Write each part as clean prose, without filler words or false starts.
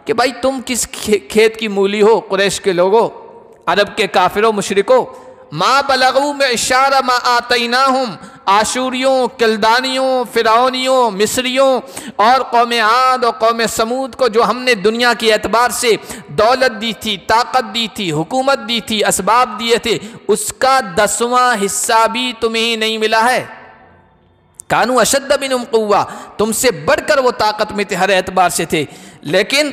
کہ بھائی تم کس کھیت کی مولی ہو قریش کے لوگوں، عرب کے کافروں مشرکوں، ما بلغوا معشار ما آتیناہم، آشوریوں، کلدانیوں، فرعونیوں، مصریوں اور قوم عاد اور قوم سمود کو جو ہم نے دنیا کے اعتبار سے دولت دی تھی، طاقت دی تھی، حکومت دی تھی، اسباب دیے تھے، اس کا 10واں حصہ بھی تمہیں نہیں ملا ہے۔ کانوا اشد منہم قوہ، تم سے بڑھ کر وہ طاقت میں تھے، ہر اعتبار سے تھے، لیکن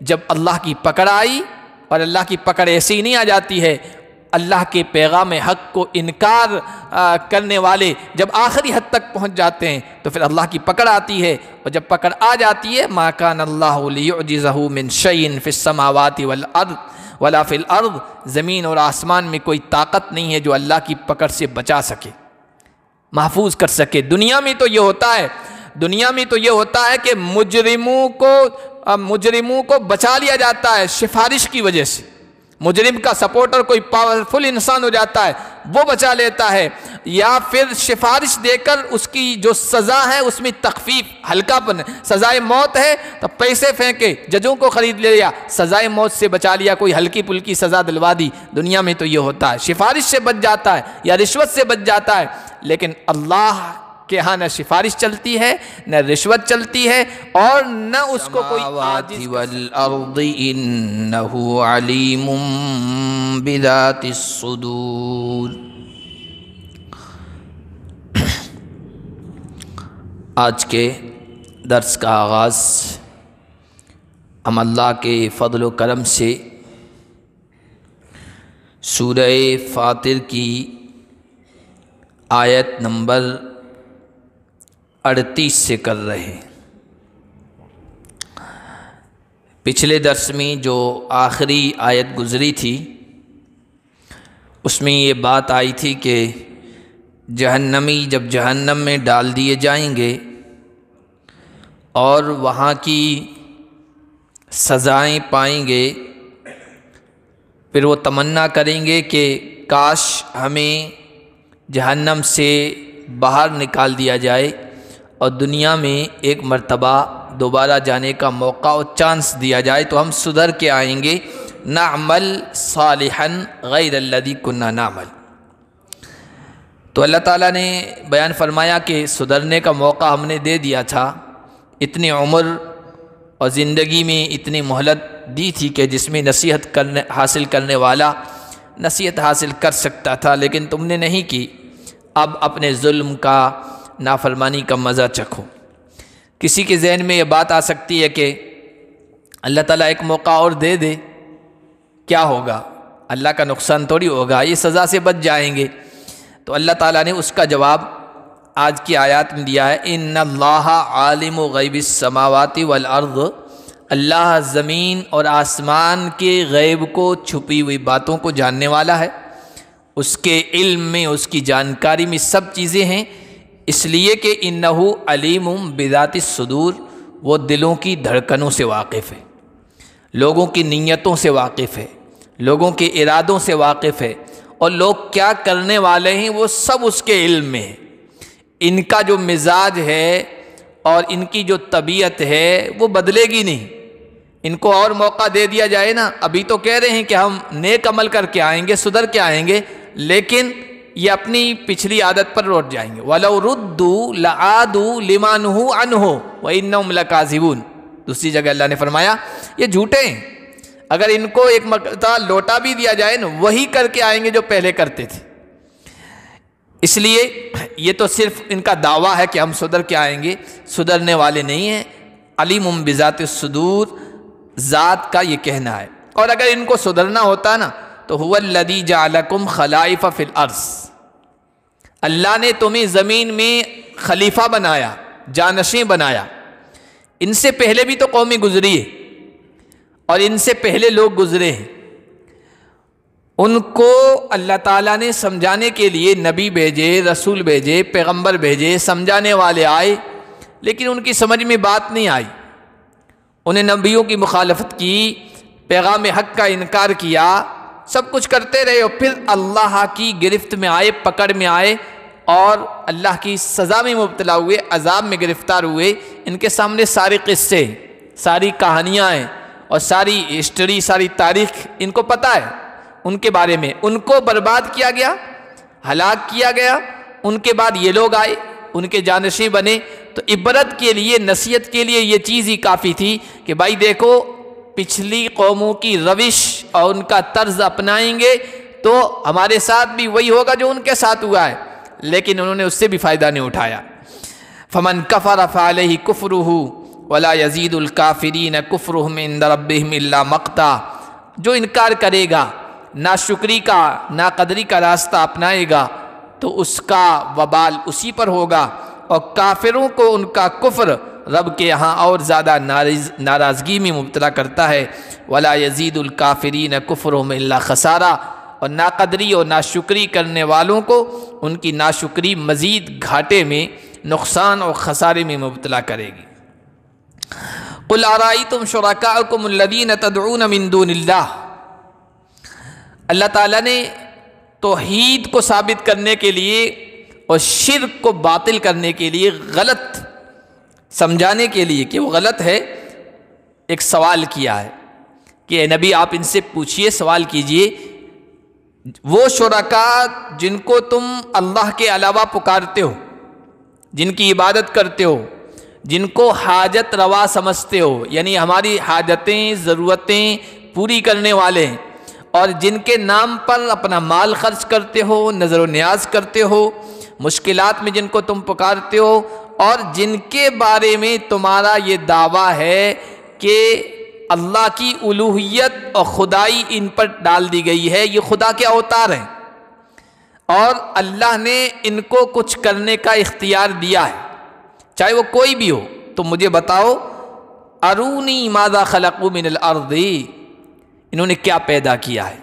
جب اللہ کی پکڑ آئی، اور اللہ کی پکڑ ایسی ہی نہیں آ جاتی ہے، اللہ کے پیغام حق کو انکار کرنے والے جب آخری حد تک پہنچ جاتے ہیں تو پھر اللہ کی پکڑ آتی ہے، اور جب پکڑ آ جاتی ہے ما کان اللہ لیعجزہ من شیء فی السماوات والارض ولا فی الارض، زمین اور آسمان میں کوئی طاقت نہیں ہے جو اللہ کی پکڑ سے بچا سکے، محفوظ کر سکے۔ دنیا میں تو یہ ہوتا ہے کہ مجرموں کو بچا لیا جاتا ہے سفارش کی وجہ سے، مجرم کا سپورٹر کوئی پاورفل انسان ہو جاتا ہے وہ بچا لیتا ہے، یا پھر سفارش دے کر اس کی جو سزا ہے اس میں تخفیف، ہلکا پن، سزائے موت ہے تو پیسے پھینکے ججوں کو خرید لیا، سزائے موت سے بچا لیا، کوئی ہلکی پھلکی سزا دلوا دی۔ دنیا میں تو یہ ہوتا ہے، سفارش سے بچ جاتا ہے یا رشوت سے بچ جاتا ہے، لیکن اللہ کہ ہاں نہ سفارش چلتی ہے، نہ رشوت چلتی ہے، اور نہ اس کو کوئی عاجز والارض انہ علیم بذات الصدور۔ آج کے درس کا آغاز ہم اللہ کے فضل و کرم سے سورہ فاطر کی آیت نمبر 38 سے کر رہے ہیں۔ پچھلے درس میں جو آخری آیت گزری تھی اس میں یہ بات آئی تھی کہ جہنمی جب جہنم میں ڈال دیے جائیں گے اور وہاں کی سزائیں پائیں گے، پھر وہ تمنا کریں گے کہ کاش ہمیں جہنم سے باہر نکال دیا جائے اور دنیا میں ایک مرتبہ دوبارہ جانے کا موقع اور چانس دیا جائے تو ہم سدھر کے آئیں گے، نعمل صالحا غیر الذی کننا نعمل۔ تو اللہ تعالیٰ نے بیان فرمایا کہ سدھرنے کا موقع ہم نے دے دیا تھا، اتنی عمر اور زندگی میں اتنی مہلت دی تھی کہ جس میں نصیحت حاصل کرنے والا نصیحت حاصل کر سکتا تھا، لیکن تم نے نہیں کی، اب اپنے ظلم کا، نافرمانی کا مزہ چکھو۔ کسی کے ذہن میں یہ بات آ سکتی ہے کہ اللہ تعالیٰ ایک موقع اور دے دے، کیا ہوگا؟ اللہ کا نقصان تھوڑی ہوگا، یہ سزا سے بچ جائیں گے۔ تو اللہ تعالیٰ نے اس کا جواب آج کی آیات میں دیا ہے، ان اللہ عالم غیب السماوات والارض، اللہ زمین اور آسمان کے غیب کو، چھپی ہوئی باتوں کو جاننے والا ہے، اس کے علم میں، اس کی جانکاری میں سب چیزیں ہیں، اس لیے کہ انہ علیم بذات الصدور، وہ دلوں کی دھڑکنوں سے واقف ہے، لوگوں کی نیتوں سے واقف ہے، لوگوں کے ارادوں سے واقف ہے، اور لوگ کیا کرنے والے ہیں وہ سب اس کے علم میں ہے۔ ان کا جو مزاج ہے اور ان کی جو طبیعت ہے وہ بدلے گی نہیں، ان کو اور موقع دے دیا جائے نا، ابھی تو کہہ رہے ہیں کہ ہم نیک عمل کر کے آئیں گے، سدھر کے آئیں گے، لیکن یہ اپنی پچھلی عادت پر لوٹ جائیں گے۔ وَلَوْ رُدُّوا لَعَادُوا لِمَا نُهُوا عَنْهُ وَإِنَّهُمْ لَكَاذِبُونَ۔ دوسری جگہ اللہ نے فرمایا یہ جھوٹے ہیں، اگر ان کو ایک مرتبہ لوٹا بھی دیا جائے نا وہی کر کے آئیں گے جو پہلے کرتے تھے۔ اس لیے یہ تو صرف ان کا دعویٰ ہے کہ ہم سدھر کے آئیں گے، سدھرنے والے نہیں ہیں۔ علیم بذات الصدور، ذات کا یہ کہنا ہے۔ اور اگر ان کو سدھرنا ہوتا نا تو هو الذی جعلکم خلائف فی الارض، اللہ نے تمہیں زمین میں خلیفہ بنایا، جانشین بنایا۔ ان سے پہلے بھی تو قومیں گزری ہے اور ان سے پہلے لوگ گزرے ہیں، ان کو اللہ تعالیٰ نے سمجھانے کے لیے نبی بھیجے، رسول بھیجے، پیغمبر بھیجے، سمجھانے والے آئے، لیکن ان کی سمجھ میں بات نہیں آئی، انہیں نبیوں کی مخالفت کی، پیغام حق کا انکار کیا، سب کچھ کرتے رہے، اور پھر اللہ کی گرفت میں آئے، پکڑ میں آئے، اور اللہ کی سزا میں مبتلا ہوئے، عذاب میں گرفتار ہوئے۔ ان کے سامنے سارے قصے، ساری کہانیاں ہیں، اور ساری ہسٹری، ساری تاریخ ان کو پتہ ہے ان کے بارے میں. ان کو برباد کیا گیا، ہلاک کیا گیا. ان کے بعد یہ لوگ آئے، ان کے جانشین بنے. تو عبرت کے لیے، نصیحت کے لیے یہ چیز ہی کافی تھی کہ بھائی دیکھو پچھلی قوموں کی روش اور ان کا طرز اپنائیں گے تو ہمارے ساتھ بھی وہی ہوگا جو ان کے ساتھ ہوا ہے. لیکن انہوں نے اس سے بھی فائدہ نہیں اٹھایا. فمن کفر فعلیہ کفرہ ولا یزید الکافرین کفرہم عند ربہم الا مقتا. جو انکار کرے گا، ناشکری کا، ناقدری کا راستہ اپنائے گا تو اس کا وبال اسی پر ہوگا، اور کافروں کو ان کا کفر رب کے یہاں اور زیادہ ناراضگی میں مبتلا کرتا ہے. ولا یزید الکافرین کفرہم الا خسارہ. اور ناقدری اور ناشکری کرنے والوں کو ان کی ناشکری مزید گھاٹے میں، نقصان اور خسارے میں مبتلا کرے گی. قل ارأیتم شرکاءکم الذین تدعون من دون اللہ. اللہ تعالیٰ نے توحید کو ثابت کرنے کے لیے اور شرک کو باطل کرنے کے لیے، غلط سمجھانے کے لیے کہ وہ غلط ہے، ایک سوال کیا ہے کہ اے نبی آپ ان سے پوچھئے، سوال کیجئے وہ شرکاء جن کو تم اللہ کے علاوہ پکارتے ہو، جن کی عبادت کرتے ہو، جن کو حاجت روا سمجھتے ہو، یعنی ہماری حاجتیں، ضرورتیں پوری کرنے والے ہیں، اور جن کے نام پر اپنا مال خرچ کرتے ہو، نظر و نیاز کرتے ہو، مشکلات میں جن کو تم پکارتے ہو، اور جن کے بارے میں تمہارا یہ دعویٰ ہے کہ اللہ کی الوہیت اور خدائی ان پر ڈال دی گئی ہے، یہ خدا کے اوتار ہیں اور اللہ نے ان کو کچھ کرنے کا اختیار دیا ہے، چاہے وہ کوئی بھی ہو. تو مجھے بتاؤ ارونی ماذا خلقوا من الارض، انہوں نے کیا پیدا کیا ہے؟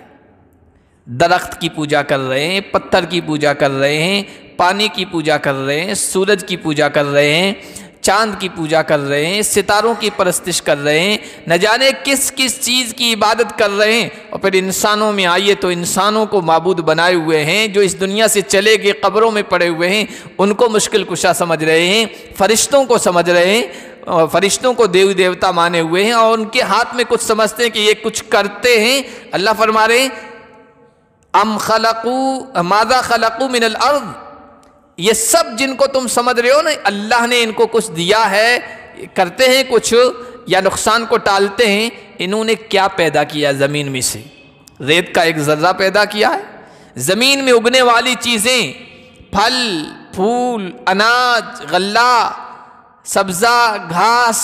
درخت کی پوجا کر رہے ہیں، پتھر کی پوجا کر رہے ہیں، پانی کی پوجا کر رہے ہیں، سورج کی پوجا کر رہے ہیں، چاند کی پوجا کر رہے ہیں، ستاروں کی پرستش کر رہے ہیں، نہ جانے کس کس چیز کی عبادت کر رہے ہیں. اور پھر انسانوں میں آئیے تو انسانوں کو معبود بنائے ہوئے ہیں، جو اس دنیا سے چلے گئے قبروں میں پڑے ہوئے ہیں، ان کو مشکل کشا سمجھ رہے ہیں، فرشتوں کو سمجھ رہے ہیں، فرشتوں کو دیوی دیوتا مانے ہوئے ہیں، اور ان کے ہاتھ میں کچھ سمجھتے ہیں کہ یہ کچھ کرتے ہیں. اللہ فرما رہے ہیں ام خلقوا ماذا خلقوا من الارض، یہ سب جن کو تم سمجھ رہے ہو نا، اللہ نے ان کو کچھ دیا ہے، کرتے ہیں کچھ یا نقصان کو ٹالتے ہیں. انہوں نے کیا پیدا کیا؟ زمین میں سے ریت کا ایک ذرہ پیدا کیا ہے. زمین میں اگنے والی چیزیں، پھل پھول، اناج، غلہ، سبزہ، گھاس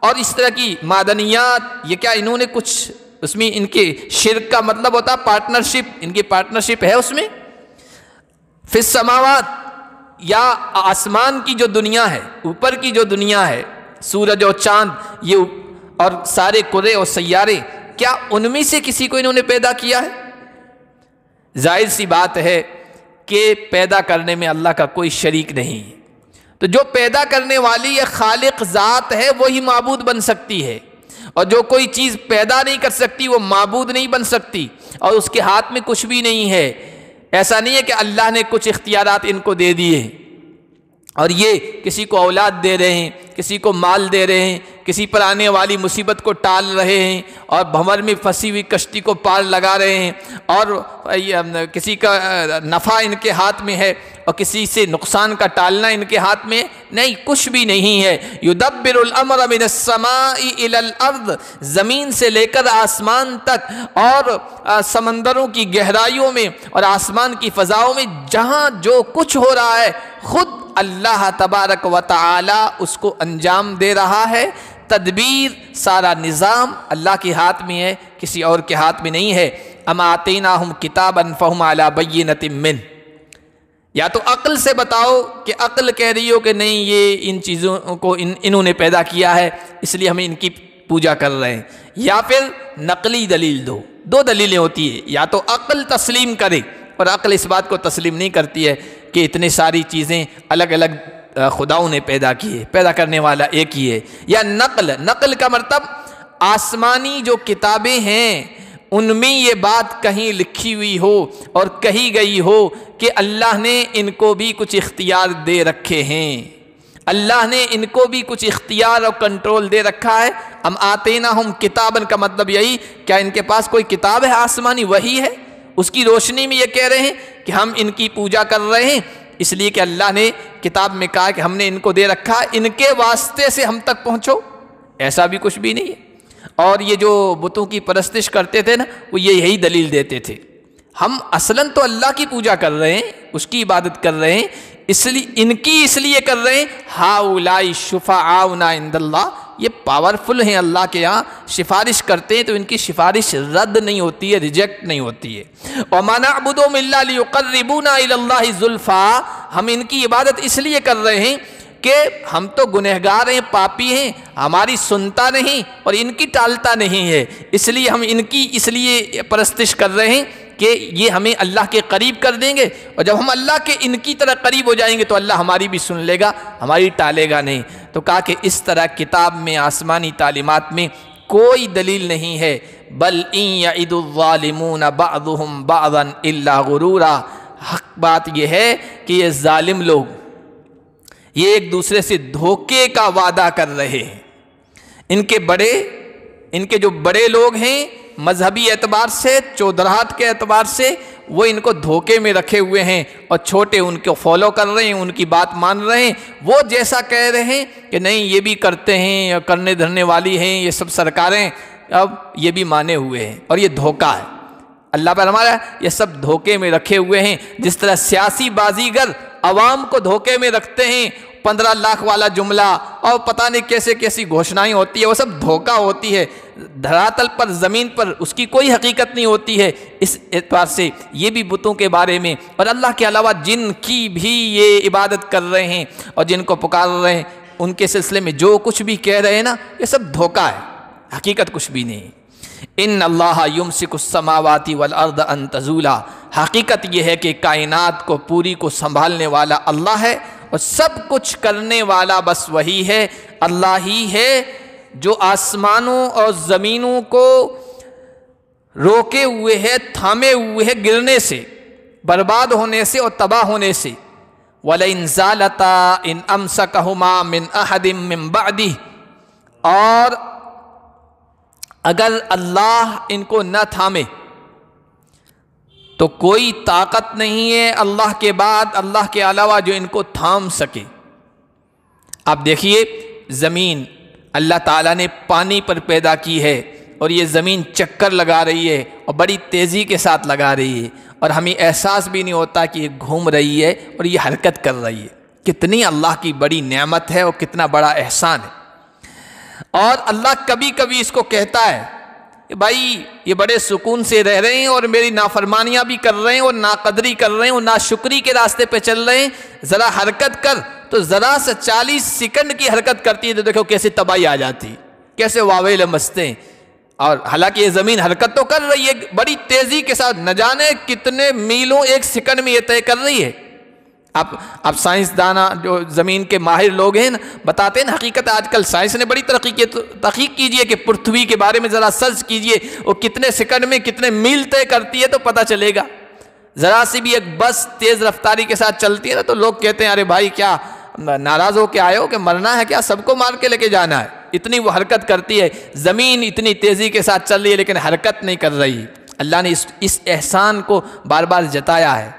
اور اس طرح کی معدنیات، یہ کیا انہوں نے کچھ اس میں، ان کے شرک کا مطلب ہوتا ہے پارٹنرشپ، ان کی پارٹنرشپ ہے اس میں. فی السماوات، یا آسمان کی جو دنیا ہے، اوپر کی جو دنیا ہے، سورج اور چاند یہ اور سارے کرے اور سیارے، کیا ان میں سے کسی کو انہوں نے پیدا کیا ہے؟ ظاہر سی بات ہے کہ پیدا کرنے میں اللہ کا کوئی شریک نہیں ہے. تو جو پیدا کرنے والی یہ خالق ذات ہے وہی معبود بن سکتی ہے، اور جو کوئی چیز پیدا نہیں کر سکتی وہ معبود نہیں بن سکتی، اور اس کے ہاتھ میں کچھ بھی نہیں ہے. ایسا نہیں ہے کہ اللہ نے کچھ اختیارات ان کو دے دیے اور یہ کسی کو اولاد دے رہے ہیں، کسی کو مال دے رہے ہیں، کسی پر آنے والی مصیبت کو ٹال رہے ہیں، اور بھنور میں پھنسی ہوئی کشتی کو پار لگا رہے ہیں، اور کسی کا نفع ان کے ہاتھ میں ہے اور کسی سے نقصان کا ٹالنا ان کے ہاتھ میں نہیں، کچھ بھی نہیں ہے. یدبر الامر من السماء الى الارض، زمین سے لے کر آسمان تک، اور سمندروں کی گہرائیوں میں اور آسمان کی فضاؤں میں جہاں جو کچھ ہو رہا ہے خود اللہ تبارک و تعالی اس کو انجام دے رہا ہے. تدبیر، سارا نظام اللہ کے ہاتھ میں ہے، کسی اور کے ہاتھ میں نہیں ہے. ام آتیناہم کتابا فہم علی بینۃ منہ، یا تو عقل سے بتاؤ کہ عقل کہہ رہی ہو کہ نہیں یہ ان چیزوں کو انہوں نے پیدا کیا ہے اس لیے ہمیں ان کی پوجا کر رہے ہیں، یا پھر نقلی دلیل دو. دو دلیلیں ہوتی ہیں، یا تو عقل تسلیم کرے، اور عقل اس بات کو تسلیم نہیں کرتی ہے کہ اتنے ساری چیزیں الگ الگ خداؤں نے پیدا کی ہے، پیدا کرنے والا ایک ہی ہے. یا نقل کا مطلب آسمانی جو کتابیں ہیں ان میں یہ بات کہیں لکھی ہوئی ہو اور کہی گئی ہو کہ اللہ نے ان کو بھی کچھ اختیار دے رکھے ہیں، اللہ نے ان کو بھی کچھ اختیار اور کنٹرول دے رکھا ہے. ام آتیناہم کتابن کا مطلب یہی، کیا ان کے پاس کوئی کتاب ہے آسمانی، وحی ہے، اس کی روشنی میں یہ کہہ رہے ہیں کہ ہم ان کی پوجا کر رہے ہیں، اس لیے کہ اللہ نے کتاب میں کہا کہ ہم نے ان کو دے رکھا، ان کے واسطے سے ہم تک پہنچو. ایسا بھی کچھ بھی نہیں ہے. اور یہ جو بتوں کی پرستش کرتے تھے نا، وہ یہی دلیل دیتے تھے، ہم اصلاً تو اللہ کی پوجا کر رہے ہیں، اس کی عبادت کر رہے ہیں، اس لیے کر رہے ہیں. ہاؤلائی شفعاؤنا عند اللہ، یہ پاورفل ہیں اللہ کے یہاں، سفارش کرتے ہیں تو ان کی سفارش رد نہیں ہوتی ہے، ریجیکٹ نہیں ہوتی ہے. وَمَا نَعْبُدُهُمْ إِلَّا لِيُقَرِّبُونَا إِلَى اللَّهِ زُلْفَىٰ، ہم ان کی عبادت اس لیے کر رہے ہیں کہ ہم تو گنہگار ہیں، پاپی ہیں، ہماری سنتا نہیں اور ان کی ٹالتا نہیں ہے، اس لیے ہم ان کی اس لیے پرستش کر رہے ہیں کہ یہ ہمیں اللہ کے قریب کر دیں گے، اور جب ہم اللہ کے ان کی طرح قریب ہو جائیں گے تو اللہ ہماری بھی سن لے گا، ہماری ٹالے گا نہیں. تو کہا کہ اس طرح کتاب میں، آسمانی تعلیمات میں کوئی دلیل نہیں ہے. بل ان یعد الظالمون بعضهم بعضا الا غرورا، حق بات یہ ہے کہ یہ ظالم لوگ یہ ایک دوسرے سے دھوکے کا وعدہ کر رہے ہیں. ان کے جو بڑے لوگ ہیں مذہبی اعتبار سے، چودراہٹ کے اعتبار سے، وہ ان کو دھوکے میں رکھے ہوئے ہیں، اور چھوٹے ان کو فالو کر رہے ہیں، ان کی بات مان رہے ہیں. وہ جیسا کہہ رہے ہیں کہ نہیں یہ بھی کرتے ہیں، یا کرنے دھرنے والی ہیں یہ سب سرکاریں، اب یہ بھی مانے ہوئے ہیں، اور یہ دھوکہ ہے. اللہ پر ہمارا یہ سب دھوکے میں رکھے ہوئے ہیں. جس طرح سیاسی بازیگر عوام کو دھوکے میں رکھتے ہیں، 15 لاکھ والا جملہ اور پتہ نہیں کیسے کیسی گھوشنائیں ہوتی ہے، وہ سب دھوکہ ہوتی ہے. دھراتل پر، زمین پر اس کی کوئی حقیقت نہیں ہوتی ہے. اس اعتبار سے یہ بھی بتوں کے بارے میں، اور اللہ کے علاوہ جن کی بھی یہ عبادت کر رہے ہیں اور جن کو پکار رہے ہیں، ان کے سلسلے میں جو کچھ بھی کہہ رہے ہیں نا، یہ سب دھوکہ ہے، حقیقت کچھ بھی نہیں. ان اللہ یمسک السماوات والارض ان تزولا، حقیقت یہ ہے کہ کائنات کو پوری کو سنبھالنے والا اللہ ہے، اور سب کچھ کرنے والا بس وہی ہے. اللہ ہی ہے جو آسمانوں اور زمینوں کو روکے ہوئے ہے، تھامے ہوئے ہے گرنے سے، برباد ہونے سے اور تباہ ہونے سے. وَلَئِنْ زَالَتَا إِنْ أَمْسَكَهُمَا مِنْ أَحَدٍ مِّنْ بَعْدِهِ، اور اگر اللہ ان کو نہ تھامے تو کوئی طاقت نہیں ہے اللہ کے بعد، اللہ کے علاوہ جو ان کو تھام سکے. آپ دیکھیے زمین اللہ تعالیٰ نے پانی پر پیدا کی ہے، اور یہ زمین چکر لگا رہی ہے اور بڑی تیزی کے ساتھ لگا رہی ہے، اور ہمیں احساس بھی نہیں ہوتا کہ یہ گھوم رہی ہے اور یہ حرکت کر رہی ہے. کتنی اللہ کی بڑی نعمت ہے اور کتنا بڑا احسان ہے. اور اللہ کبھی کبھی اس کو کہتا ہے کہ بھائی یہ بڑے سکون سے رہ رہے ہیں اور میری نافرمانیاں بھی کر رہے ہیں اور ناقدری کر رہے ہیں اور ناشکری کے راستے پہ چل رہے ہیں، ذرا حرکت کر. تو ذرا سے 40 سیکنڈ کی حرکت کرتی ہے تو دیکھو کیسے تباہی آ جاتی، کیسے واویل مچتے ہیں. اور حالانکہ یہ زمین حرکت تو کر رہی ہے بڑی تیزی کے ساتھ، نہ جانے کتنے میلوں ایک سیکنڈ میں یہ طے کر رہی ہے. آپ سائنسدانا جو زمین کے ماہر لوگ ہیں نا، بتاتے ہیں نا حقیقت. آج کل سائنس نے بڑی ترقی کی، تحقیق کیجئے کہ پرتھوی کے بارے میں ذرا سرچ کیجئے، وہ کتنے سیکنڈ میں کتنے میل طے کرتی ہے تو پتہ چلے گا. ذرا سی بھی ایک بس تیز رفتاری کے ساتھ چلتی ہے نا تو لوگ کہتے ہیں ارے بھائی کیا ناراض ہو کے آئے ہو کہ مرنا ہے کیا، سب کو مار کے لے کے جانا ہے. اتنی وہ حرکت کرتی ہے، زمین اتنی تیزی کے ساتھ چل رہی ہے لیکن حرکت نہیں کر رہی. اللہ نے اس احسان کو بار بار جتایا ہے.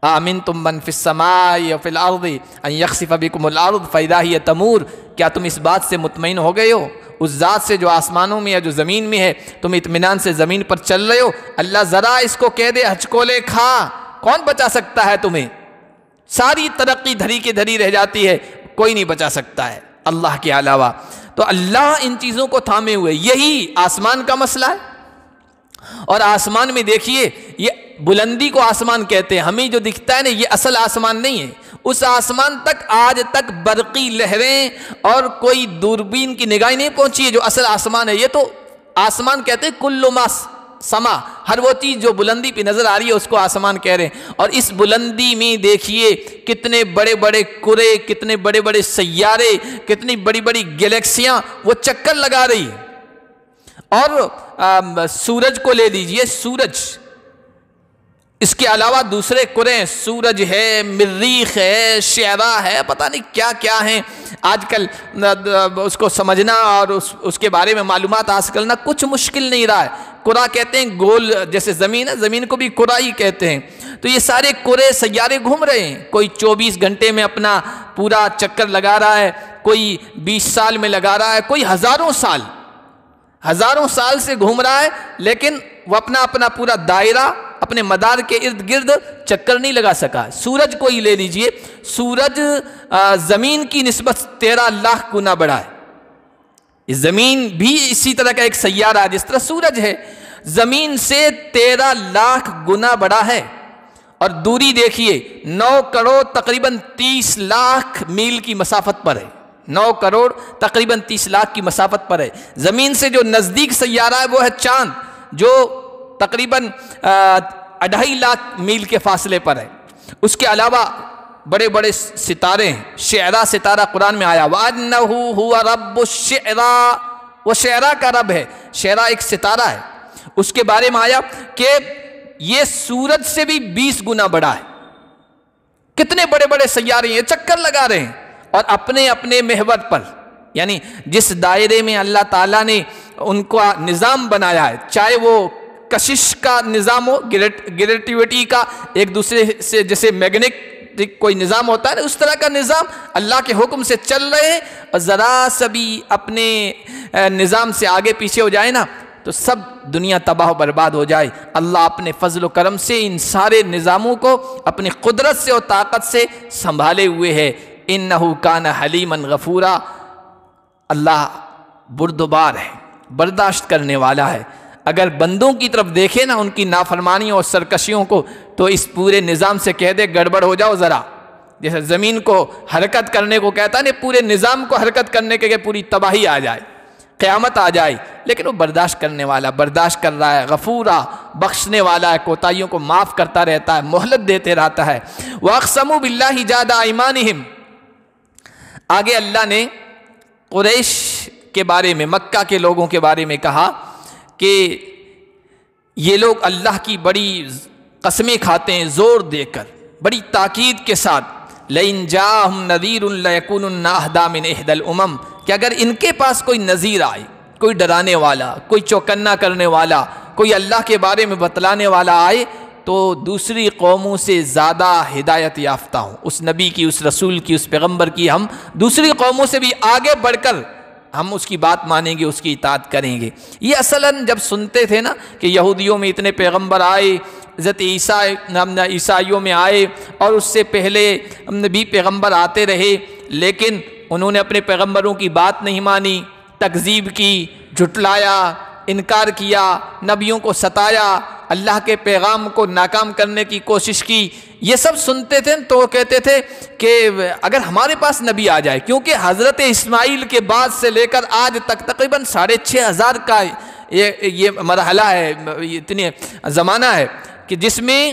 آمنتم من فی السماء وفی الارض ان یخسف بکم الارض فاذا ہی تمور، کیا تم اس بات سے مطمئن ہو گئے ہو اس ذات سے جو آسمانوں میں یا جو زمین میں ہے، تم اطمینان سے زمین پر چل رہے ہو. اللہ ذرا اس کو کہہ دے ہچکولے کھا، کون بچا سکتا ہے تمہیں؟ ساری ترقی دھری کی دھری رہ جاتی ہے، کوئی نہیں بچا سکتا ہے اللہ کے علاوہ. تو اللہ ان چیزوں کو تھامے ہوئے. یہی آسمان کا مسئلہ ہے. اور آسمان میں دیکھیے، یہ بلندی کو آسمان کہتے ہیں، ہمیں جو دکھتا ہے نا یہ اصل آسمان نہیں ہے. اس آسمان تک آج تک برقی لہریں اور کوئی دوربین کی نگاہ نہیں پہنچی ہے جو اصل آسمان ہے. یہ تو آسمان کہتے ہیں کل ما سما، ہر وہ چیز جو بلندی پہ نظر آ رہی ہے اس کو آسمان کہہ رہے ہیں. اور اس بلندی میں دیکھیے کتنے بڑے بڑے کرے، کتنے بڑے بڑے سیارے، کتنی بڑی بڑی گلیکسیاں وہ چکر لگا رہی ہیں. اور سورج کو لے لیجئے، سورج اس کے علاوہ دوسرے قرے، سورج ہے، مریخ ہے، شعرا ہے، پتہ نہیں کیا کیا ہیں آج کل اس کو سمجھنا اور اس کے بارے میں معلومات حاصل کرنا کچھ مشکل نہیں رہا ہے۔ قرہ کہتے ہیں گول، جیسے زمین ہے، زمین کو بھی قرہ ہی کہتے ہیں۔ تو یہ سارے قرے سیارے گھوم رہے ہیں، کوئی 24 گھنٹے میں اپنا پورا چکر لگا رہا ہے، کوئی 20 سال میں لگا رہا ہے، کوئی ہزاروں سال سے گھوم رہا ہے، لیکن وہ اپنا پورا دائرہ اپنے مدار کے ارد گرد چکر نہیں لگا سکا۔ سورج کو ہی لے لیجئے، سورج زمین کی نسبت 13 لاکھ گنا بڑا ہے۔ زمین بھی اسی طرح کا ایک سیارہ ہے جس طرح سورج ہے، زمین سے 13 لاکھ گنا بڑا ہے، اور دوری دیکھیے 9 کروڑ تقریباً 30 لاکھ میل کی مسافت پر ہے۔ 9 کروڑ تقریباً 30 لاکھ کی مسافت پر ہے۔ زمین سے جو نزدیک سیارہ ہے وہ ہے چاند، جو تقریباً 2.5 لاکھ میل کے فاصلے پر ہے۔ اس کے علاوہ بڑے بڑے ستارے ہیں، شعرا ستارہ قرآن میں آیا، وَأَنَّهُ هُوَ رَبُّ الشِّعْرَا، وہ شعرا کا رب ہے۔ شعرا ایک ستارہ ہے، اس کے بارے میں آیا کہ یہ سورج سے بھی 20 گنا بڑا ہے۔ کتنے بڑے بڑے سیارے ہیں، چکر لگا رہے ہیں، اور اپنے اپنے محور پر، یعنی جس دائرے میں اللہ تعالیٰ نے ان کا نظام بنایا ہے، چاہے وہ کشش کا نظام ہو، گریویٹی کا، ایک دوسرے سے جیسے میگنیٹک کوئی نظام ہوتا ہے نا، اس طرح کا نظام اللہ کے حکم سے چل رہے ہیں، اور ذرا سا بھی اپنے نظام سے آگے پیچھے ہو جائے نا تو سب دنیا تباہ و برباد ہو جائے۔ اللہ اپنے فضل و کرم سے ان سارے نظاموں کو اپنی قدرت سے اور طاقت سے سنبھالے ہوئے ہے۔ انہو کان حلیما غفورا، اللہ بردبار ہے، برداشت کرنے والا ہے۔ اگر بندوں کی طرف دیکھے نا ان کی نافرمانیوں اور سرکشیوں کو، تو اس پورے نظام سے کہہ دے گڑبڑ ہو جاؤ ذرا، جیسے زمین کو حرکت کرنے کو کہتا ہے نا، پورے نظام کو حرکت کرنے کے پوری تباہی آ جائے، قیامت آ جائے، لیکن وہ برداشت کرنے والا، برداشت کر رہا ہے، غفورا، بخشنے والا ہے، کوتاہیوں کو معاف کرتا رہتا ہے، مہلت دیتے رہتا ہے۔ وَأَقْسَمُوا بِاللَّهِ جَهْدَ أَيْمَانِهِمْ، آگے اللہ نے قریش کے بارے میں، مکہ کے لوگوں کے بارے میں کہا کہ یہ لوگ اللہ کی بڑی قسمیں کھاتے ہیں زور دے کر، بڑی تاکید کے ساتھ، لَإِن جَاءَهُمْ نَذِيرٌ لَيَكُونُنَّ أَهْدَىٰ مِنْ إِحْدَى الْأُمَمِ، کہ اگر ان کے پاس کوئی نذیر آئے، کوئی ڈرانے والا، کوئی چوکنا کرنے والا، کوئی اللہ کے بارے میں بتلانے والا آئے، تو دوسری قوموں سے زیادہ ہدایت یافتہ ہوں، اس نبی کی، اس رسول کی، اس پیغمبر کی، ہم دوسری قوموں سے بھی آگے بڑھ کر ہم اس کی بات مانیں گے، اس کی اطاعت کریں گے۔ یہ اصلاً جب سنتے تھے نا کہ یہودیوں میں اتنے پیغمبر آئے، حضرت عیسائیوں میں آئے، اور اس سے پہلے بھی پیغمبر آتے رہے، لیکن انہوں نے اپنے پیغمبروں کی بات نہیں مانی، تکذیب کی، جھٹلایا، انکار کیا، نبیوں کو ستایا، اللہ کے پیغام کو ناکام کرنے کی کوشش کی، یہ سب سنتے تھے تو وہ کہتے تھے کہ اگر ہمارے پاس نبی آ جائے، کیونکہ حضرت اسماعیل کے بعد سے لے کر آج تک تقریباً 6500 کا یہ مرحلہ ہے، اتنے زمانہ ہے کہ جس میں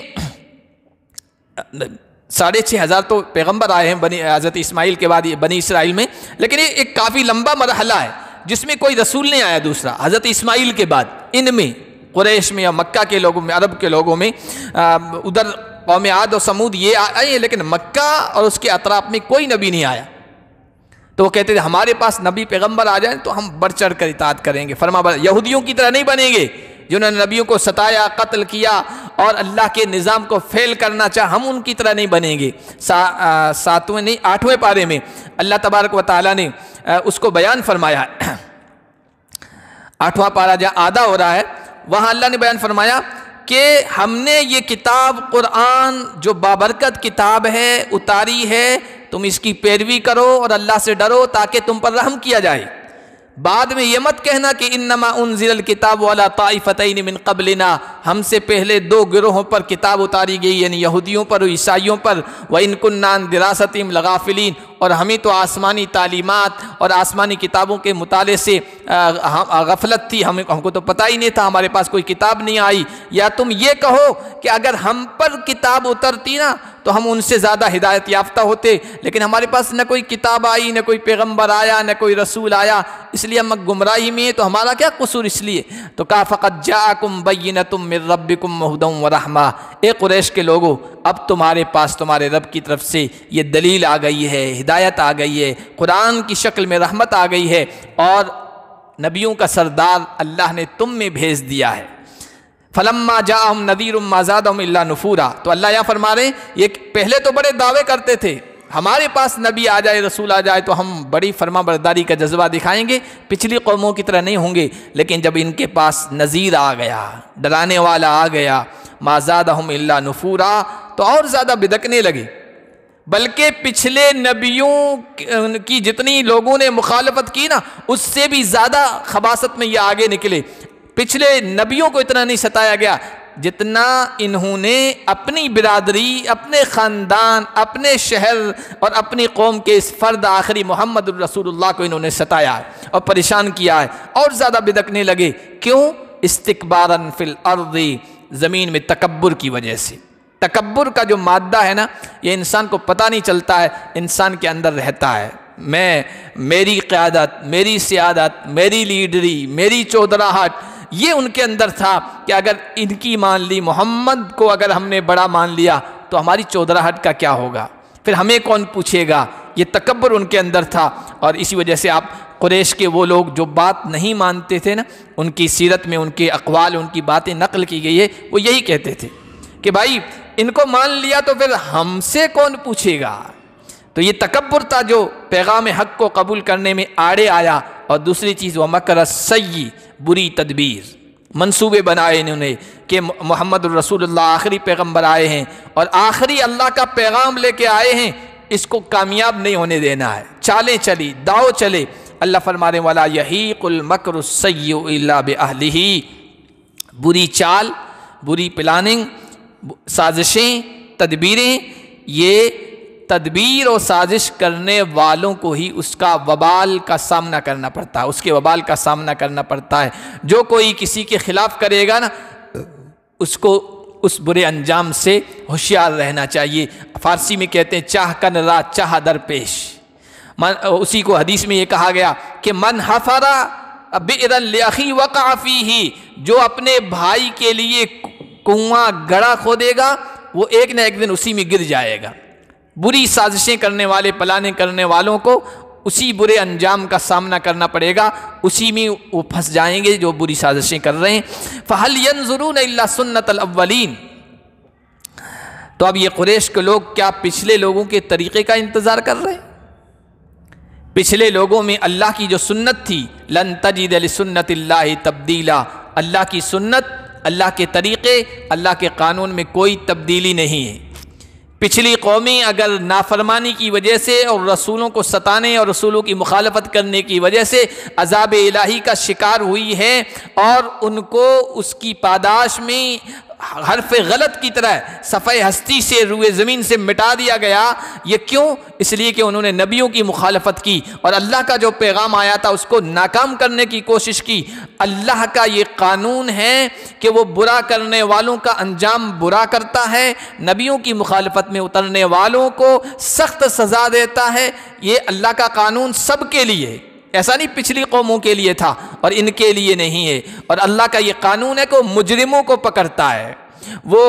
6500 تو پیغمبر آئے ہیں حضرت اسماعیل کے بعد بنی اسرائیل میں، لیکن یہ ایک کافی لمبا مرحلہ ہے جس میں کوئی رسول نہیں آیا دوسرا حضرت اسماعیل کے بعد۔ ان میں قریش میں یا مکہ کے لوگوں میں، عرب کے لوگوں میں، ادھر قوم عاد و سمود یہ آئے ہیں، لیکن مکہ اور اس کے اطراف میں کوئی نبی نہیں آیا۔ تو وہ کہتے تھے ہمارے پاس نبی پیغمبر آ جائیں تو ہم بڑھ چڑھ کر اطاعت کریں گے، فرما بردار، یہودیوں کی طرح نہیں بنیں گے جنہوں نے نبیوں کو ستایا، قتل کیا اور اللہ کے نظام کو فیل کرنا چاہا، ہم ان کی طرح نہیں بنیں گے۔ 8ویں پارے میں اللہ تبارک و تعالیٰ نے اس کو بیان فرمایا ہے۔ 8واں پارہ جہاں آدھا ہو رہا ہے وہاں اللہ نے بیان فرمایا کہ ہم نے یہ کتاب قرآن جو بابرکت کتاب ہے اتاری ہے، تم اس کی پیروی کرو اور اللہ سے ڈرو تاکہ تم پر رحم کیا جائے۔ بعد میں یہ مت کہنا کہ انما انزل الکتاب علی طائفتین من قبلنا، ہم سے پہلے 2 گروہوں پر کتاب اتاری گئی، یعنی یہودیوں پر اور عیسائیوں پر، وَإِن كُنَّا عَن دِرَاسَتِهِمْ لَغَافِلِينَ، اور ہمیں تو آسمانی تعلیمات اور آسمانی کتابوں کے مطالعے سے غفلت تھی، ہم کو تو پتہ ہی نہیں تھا، ہمارے پاس کوئی کتاب نہیں آئی. یا تم یہ کہو کہ اگر ہم پر کتاب اترتی نا تو ہم ان سے زیادہ ہدایت یافتہ ہوتے، لیکن ہمارے پاس نہ کوئی کتاب آئی، نہ کوئی پیغمبر آیا، نہ کوئی رسول آیا، اس لیے ہم گمراہی میں ہیں. تو ہمارا کیا قصور اس لیے؟ تو کہا فقط جاءکم بینۃ من ربکم وہدی ورحمہ، اے قریش کے لوگوں اب تمہارے پاس تمہارے رب کی طرف سے یہ دلیل آ گئی ہے، ہدایت آ گئی ہے، قرآن کی شکل میں رحمت آ گئی ہے، اور نبیوں کا سردار اللہ نے تم میں بھیج دیا ہے. فلما جاءہم نذیر ما زادہم الا نفورا. تو اللہ یہاں فرما رہے ہیں یہ پہلے تو بڑے دعوے کرتے تھے ہمارے پاس نبی آ جائے، رسول آ جائے تو ہم بڑی فرما برداری کا جذبہ دکھائیں گے، پچھلی قوموں کی طرح نہیں ہوں گے. لیکن جب ان کے پاس نذیر آ گیا، ڈرانے والا آ گیا، ما زادہم الا نفورا، تو اور زیادہ بدکنے لگے. بلکہ پچھلے نبیوں کی جتنی لوگوں نے مخالفت کی نا اس سے بھی زیادہ خباثت میں یہ آگے نکلے. پچھلے نبیوں کو اتنا نہیں ستایا گیا جتنا انہوں نے اپنی برادری، اپنے خاندان، اپنے شہر اور اپنی قوم کے اس فرد آخری محمد الرسول اللہ کو انہوں نے ستایا ہے اور پریشان کیا ہے، اور زیادہ بدکنے لگے. کیوں؟ استکباراً فی الارض، زمین میں تکبر کی وجہ سے. تکبر کا جو مادہ ہے نا یہ انسان کو پتہ نہیں چلتا ہے، انسان کے اندر رہتا ہے. میری قیادت، میری سیادت، میری لیڈری، میری چودراہٹ، یہ ان کے اندر تھا کہ اگر ان کی مان لی، محمد کو اگر ہم نے بڑا مان لیا تو ہماری چودراہٹ کا کیا ہوگا، پھر ہمیں کون پوچھے گا. یہ تکبر ان کے اندر تھا. اور اسی وجہ سے آپ قریش کے وہ لوگ جو بات نہیں مانتے تھے نا، ان کی سیرت میں ان کے اقوال، ان کی باتیں نقل کی گئی ہے، وہ یہی کہتے تھے کہ بھائی ان کو مان لیا تو پھر ہم سے کون پوچھے گا. تو یہ تکبر تھا جو پیغام حق کو قبول کرنے میں آڑے آیا. اور دوسری چیز وہ مکر السیئ، بری تدبیر، منصوبے بنائے انہوں نے کہ محمد الرسول اللہ آخری پیغمبر آئے ہیں اور آخری اللہ کا پیغام لے کے آئے ہیں، اس کو کامیاب نہیں ہونے دینا ہے. چالیں چلی، داؤ چلے. اللہ فرما رہے وَلَا يَحِيقُ الْمَكْرُ السَّيِّئُ إِلَّا بِأَهْلِهِ. بری چال، بری پلاننگ، سازشیں، تدبیریں، یہ تدبیر اور سازش کرنے والوں کو ہی اس کا وبال کا سامنا کرنا پڑتا ہے، اس کے وبال کا سامنا کرنا پڑتا ہے. جو کوئی کسی کے خلاف کرے گا نا اس کو اس برے انجام سے ہوشیار رہنا چاہیے. فارسی میں کہتے ہیں چاہ کن را چاہ در پیش. اسی کو حدیث میں یہ کہا گیا کہ من حفر بئرا لأخی وقع فیہ، جو اپنے بھائی کے لیے کنواں گڑھا کھودے گا وہ ایک نہ ایک دن اسی میں گر جائے گا. بری سازشیں کرنے والے، پلانے کرنے والوں کو اسی برے انجام کا سامنا کرنا پڑے گا، اسی میں وہ پھنس جائیں گے جو بری سازشیں کر رہے ہیں. فَهَلْ يَنظُرُونَ إِلَّا سُنَّةَ الْأَوَّلِينَ. تو اب یہ قریش کے لوگ کیا پچھلے لوگوں کے طریقے کا انتظار کر رہے ہیں؟ پچھلے لوگوں میں اللہ کی جو سنت تھی، لَن تَجِدَ لِسُنَّةِ اللَّهِ تَبْدِيلًا، اللہ کی سنت، اللہ کے طریقے، اللہ کے قانون میں کوئی تبدیلی نہیں ہے. پچھلی قومیں اگر نافرمانی کی وجہ سے اور رسولوں کو ستانے اور رسولوں کی مخالفت کرنے کی وجہ سے عذاب الہی کا شکار ہوئی ہے اور ان کو اس کی پاداش میں حرف غلط کی طرح صفحہ ہستی سے روئے زمین سے مٹا دیا گیا. یہ کیوں؟ اس لیے کہ انہوں نے نبیوں کی مخالفت کی اور اللہ کا جو پیغام آیا تھا اس کو ناکام کرنے کی کوشش کی. اللہ کا یہ قانون ہے کہ وہ برا کرنے والوں کا انجام برا کرتا ہے، نبیوں کی مخالفت میں اترنے والوں کو سخت سزا دیتا ہے. یہ اللہ کا قانون سب کے لیے ہے، ایسا نہیں پچھلی قوموں کے لیے تھا اور ان کے لیے نہیں ہے. اور اللہ کا یہ قانون ہے کہ وہ مجرموں کو پکڑتا ہے، وہ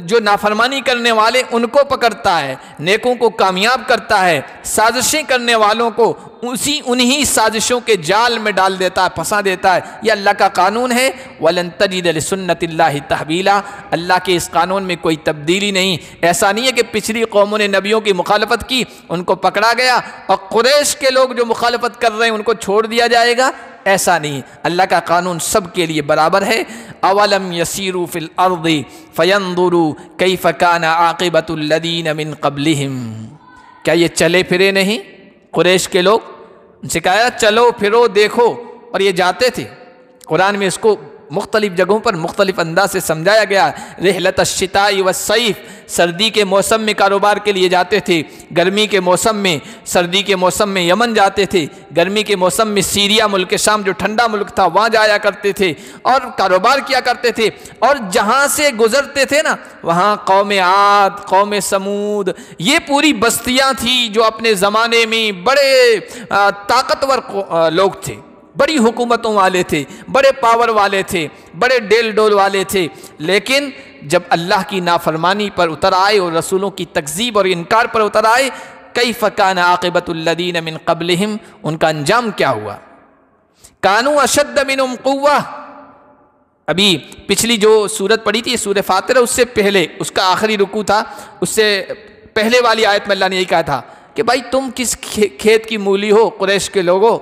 جو نافرمانی کرنے والے ان کو پکڑتا ہے، نیکوں کو کامیاب کرتا ہے، سازشیں کرنے والوں کو انہی سازشوں کے جال میں ڈال دیتا ہے، پھنسا دیتا ہے. یہ اللہ کا قانون ہے. وَلَن تَجِدَ لِسُنَّةِ اللَّهِ تَحْوِيلًا. اللہ کے اس قانون میں کوئی تبدیلی نہیں. ایسا نہیں ہے کہ پچھلی قوموں نے نبیوں کی مخالفت کی، ان کو پکڑا گیا اور قریش کے لوگ جو مخالفت کر رہے ہیں ان کو چھوڑ دیا جائے گا. ایسا نہیں. اللہ کا قانون سب کے لیے برابر ہے. اولم یسیروا فی الارض فینظروا کیف کان عاقبۃ الذین من قبلہم. کیا یہ چلے پھرے نہیں قریش کے لوگ؟ ان سے کہا چلو پھرو دیکھو، اور یہ جاتے تھے. قرآن میں اس کو مختلف جگہوں پر مختلف انداز سے سمجھایا گیا۔ رحلۃ الشتاء والصیف، سردی کے موسم میں کاروبار کے لیے جاتے تھے، گرمی کے موسم میں، سردی کے موسم میں یمن جاتے تھے، گرمی کے موسم میں سیریا ملک شام جو ٹھنڈا ملک تھا وہاں جایا کرتے تھے اور کاروبار کیا کرتے تھے۔ اور جہاں سے گزرتے تھے نا وہاں قوم عاد، قوم سمود، یہ پوری بستیاں تھیں جو اپنے زمانے میں بڑے طاقتور لوگ تھے، بڑی حکومتوں والے تھے، بڑے پاور والے تھے، بڑے ڈیل ڈول والے تھے، لیکن جب اللہ کی نافرمانی پر اتر آئے اور رسولوں کی تکذیب اور انکار پر اتر آئے، کیف کان عاقبۃ الذین من قبلہم، ان کا انجام کیا ہوا؟ کانوا اشد منہم قوہ۔ ابھی پچھلی جو سورت پڑھی تھی سورہ فاطر، اس سے پہلے اس کا آخری رکوع تھا، اس سے پہلے والی آیت میں اللہ نے یہی کہا تھا کہ بھائی تم کس کھیت کی مولی ہو قریش کے لوگوں،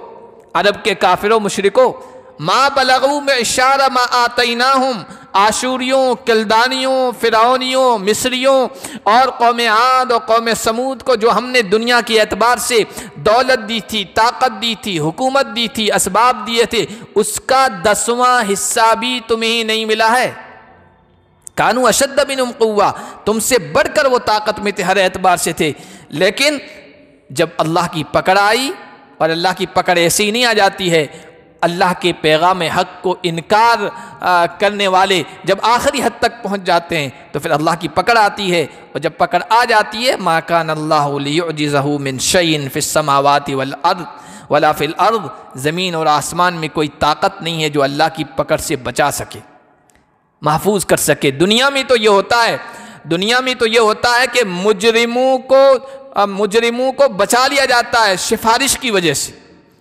عرب کے کافروں مشرکوں، ما بلغوا معشار ما آتیناہم، آشوریوں، کلدانیوں، فرعونیوں، مصریوں اور قوم عاد اور قوم سمود کو جو ہم نے دنیا کے اعتبار سے دولت دی تھی، طاقت دی تھی، حکومت دی تھی، اسباب دیے تھے، اس کا 10واں حصہ بھی تمہیں نہیں ملا ہے۔ کانوا اشد منہم قوہ، تم سے بڑھ کر وہ طاقت میں تھے، ہر اعتبار سے تھے، لیکن جب اللہ کی پکڑ آئی، اور اللہ کی پکڑ ایسی نہیں آ جاتی ہے، اللہ کے پیغام حق کو انکار کرنے والے جب آخری حد تک پہنچ جاتے ہیں تو پھر اللہ کی پکڑ آتی ہے، اور جب پکڑ آ جاتی ہے ما کان اللہ لیعجزہ من شیء فی السماوات والارض ولا فی الارض، زمین اور آسمان میں کوئی طاقت نہیں ہے جو اللہ کی پکڑ سے بچا سکے، محفوظ کر سکے۔ دنیا میں تو یہ ہوتا ہے کہ مجرموں کو بچا لیا جاتا ہے سفارش کی وجہ سے،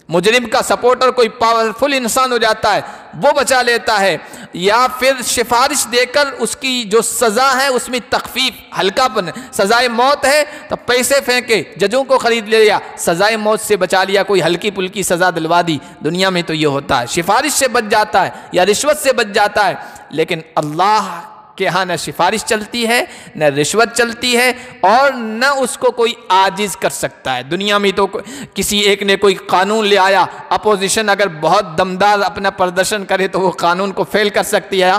مجرم کا سپورٹر کوئی پاورفل انسان ہو جاتا ہے وہ بچا لیتا ہے، یا پھر سفارش دے کر اس کی جو سزا ہے اس میں تخفیف، ہلکا پن، سزائے موت ہے تو پیسے پھینکے ججوں کو خرید لیا، سزائے موت سے بچا لیا، کوئی ہلکی پھلکی سزا دلوا دی۔ دنیا میں تو یہ ہوتا ہے، سفارش سے بچ جاتا ہے یا رشوت سے بچ جاتا ہے، لیکن اللہ کہ ہاں نہ سفارش چلتی ہے، نہ رشوت چلتی ہے، اور نہ اس کو کوئی عاجز کر سکتا ہے۔ دنیا میں تو کسی ایک نے کوئی قانون لے آیا، اپوزیشن اگر بہت دمدار اپنا پردرشن کرے تو وہ قانون کو فیل کر سکتی ہے،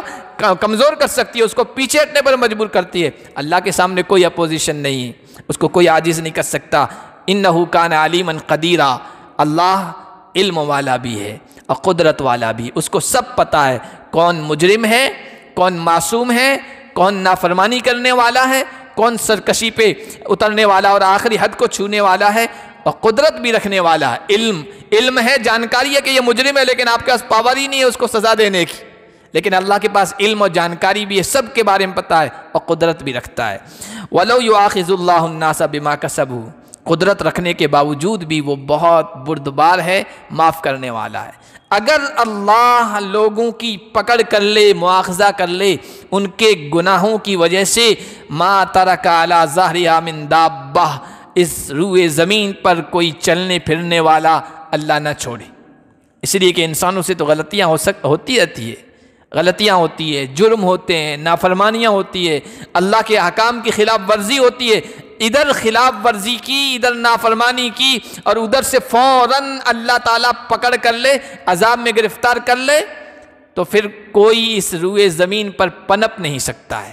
کمزور کر سکتی ہے، اس کو پیچھے ہٹنے پر مجبور کرتی ہے۔ اللہ کے سامنے کوئی اپوزیشن نہیں ہے، اس کو کوئی عاجز نہیں کر سکتا۔ انہ کان علیما قدیرا، اللہ علم والا بھی ہے اور قدرت والا بھی، اس کو سب پتہ ہے کون مجرم ہے، کون معصوم ہے، کون نافرمانی کرنے والا ہے، کون سرکشی پہ اترنے والا اور آخری حد کو چھونے والا ہے، اور قدرت بھی رکھنے والا ہے۔ علم ہے، جانکاری ہے کہ یہ مجرم ہے، لیکن آپ کے پاس پاور ہی نہیں ہے اس کو سزا دینے کی، لیکن اللہ کے پاس علم اور جانکاری بھی ہے، سب کے بارے میں پتہ ہے اور قدرت بھی رکھتا ہے۔ وَلَوْ يُؤَاخِذُ اللَّهُ النَّاسَ بِمَا كَسَبُوا، قدرت رکھنے کے باوجود بھی وہ بہت بردبار ہے، معاف کرنے والا ہے۔ اگر اللہ لوگوں کی پکڑ کر لے، مواخذہ کر لے ان کے گناہوں کی وجہ سے، ما ترک علی ظہرہا من دابہ، اس روئے زمین پر کوئی چلنے پھرنے والا اللہ نہ چھوڑے۔ اس لیے کہ انسانوں سے تو غلطیاں ہوتی رہتی ہے، غلطیاں ہوتی ہے، جرم ہوتے ہیں، نافرمانیاں ہوتی ہے، اللہ کے احکام کی خلاف ورزی ہوتی ہے، ادھر خلاف ورزی کی، ادھر نافرمانی کی، اور ادھر سے فوراً اللہ تعالیٰ پکڑ کر لے، عذاب میں گرفتار کر لے، تو پھر کوئی اس روئے زمین پر پنپ نہیں سکتا ہے۔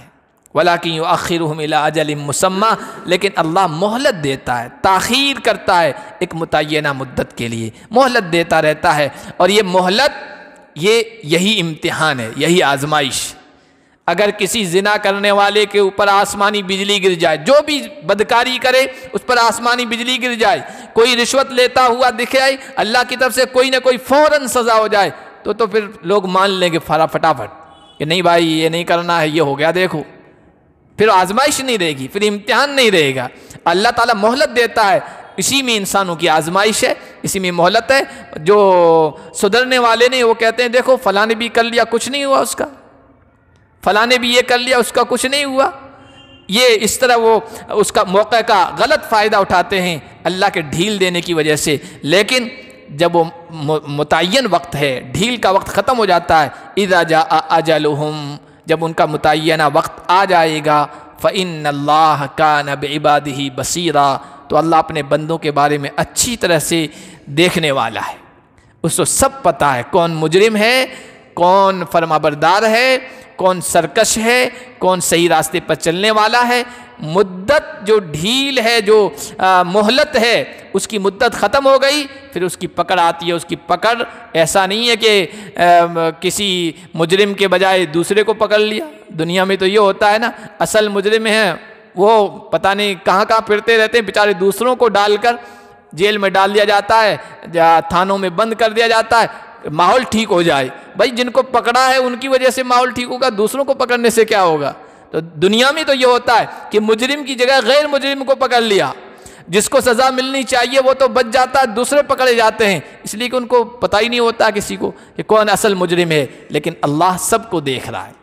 وَلَٰكِن يُؤَخِّرُهُمْ إِلَىٰ أَجَلٍ مُّسَمًّى، لیکن اللہ مہلت دیتا ہے، تاخیر کرتا ہے ایک متعینہ مدت کے لیے، مہلت دیتا رہتا ہے، اور یہ مہلت یہی امتحان ہے، یہی آزمائش۔ اگر کسی زنا کرنے والے کے اوپر آسمانی بجلی گر جائے، جو بھی بدکاری کرے اس پر آسمانی بجلی گر جائے، کوئی رشوت لیتا ہوا دکھے آئے، اللہ کی طرف سے کوئی نہ کوئی فوراً سزا ہو جائے، تو پھر لوگ مان لیں گے فٹافٹ کہ نہیں بھائی یہ نہیں کرنا ہے، یہ ہو گیا دیکھو، پھر آزمائش نہیں رہے گی، پھر امتحان نہیں رہے گا۔ اللہ تعالیٰ مہلت دیتا ہے، اسی میں انسانوں کی آزمائش ہے، اسی میں مہلت ہے۔ جو سدھرنے والے نے وہ کہتے ہیں دیکھو فلاں نے بھی کر لیا کچھ نہیں ہوا اس کا، فلاں نے بھی یہ کر لیا اس کا کچھ نہیں ہوا، یہ اس طرح وہ اس کا موقع کا غلط فائدہ اٹھاتے ہیں اللہ کے ڈھیل دینے کی وجہ سے۔ لیکن جب وہ متعین وقت ہے، ڈھیل کا وقت ختم ہو جاتا ہے، اذا جاء اجلہم، جب ان کا متعینہ وقت آ جائے گا، فإن اللہ کان بعبادہ بصیرا، تو اللہ اپنے بندوں کے بارے میں اچھی طرح سے دیکھنے والا ہے، اس کو سب پتہ ہے کون مجرم ہے، کون فرمانبردار ہے، کون سرکش ہے، کون صحیح راستے پر چلنے والا ہے۔ مدت جو ڈھیل ہے، جو مہلت ہے، اس کی مدت ختم ہو گئی، پھر اس کی پکڑ آتی ہے۔ اس کی پکڑ ایسا نہیں ہے کہ کسی مجرم کے بجائے دوسرے کو پکڑ لیا۔ دنیا میں تو یہ ہوتا ہے نا، اصل مجرم ہیں وہ پتہ نہیں کہاں کہاں پھرتے رہتے ہیں، بیچارے دوسروں کو ڈال کر جیل میں ڈال دیا جاتا ہے، تھانوں میں بند کر دیا جاتا ہے، ماحول ٹھیک ہو جائے۔ بھائی جن کو پکڑا ہے ان کی وجہ سے ماحول ٹھیک ہوگا، دوسروں کو پکڑنے سے کیا ہوگا؟ تو دنیا میں تو یہ ہوتا ہے کہ مجرم کی جگہ غیر مجرم کو پکڑ لیا، جس کو سزا ملنی چاہیے وہ تو بچ جاتا ہے، دوسرے پکڑے جاتے ہیں، اس لیے کہ ان کو پتہ ہی نہیں ہوتا کسی کو کہ کون اصل مجرم ہے، لیکن اللہ سب کو دیکھ رہا ہے۔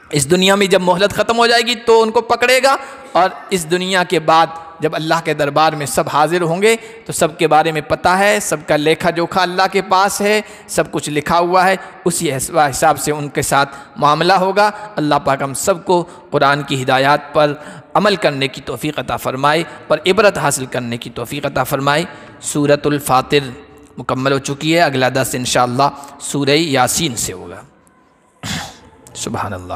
اس دنیا میں جب مہلت ختم ہو جائے گی تو ان کو پکڑے گا، اور اس دنیا کے بعد جب اللہ کے دربار میں سب حاضر ہوں گے تو سب کے بارے میں پتہ ہے، سب کا لیکھا جوکھا اللہ کے پاس ہے، سب کچھ لکھا ہوا ہے، اسی حساب سے ان کے ساتھ معاملہ ہوگا۔ اللہ پاک ہم سب کو قرآن کی ہدایات پر عمل کرنے کی توفیق عطا فرمائے اور عبرت حاصل کرنے کی توفیق عطا فرمائے۔ سورۃ الفاطر مکمل ہو چکی ہے، اگلا درس انشاءاللہ سورہ یاسین سے ہوگا۔ سبحان اللہ۔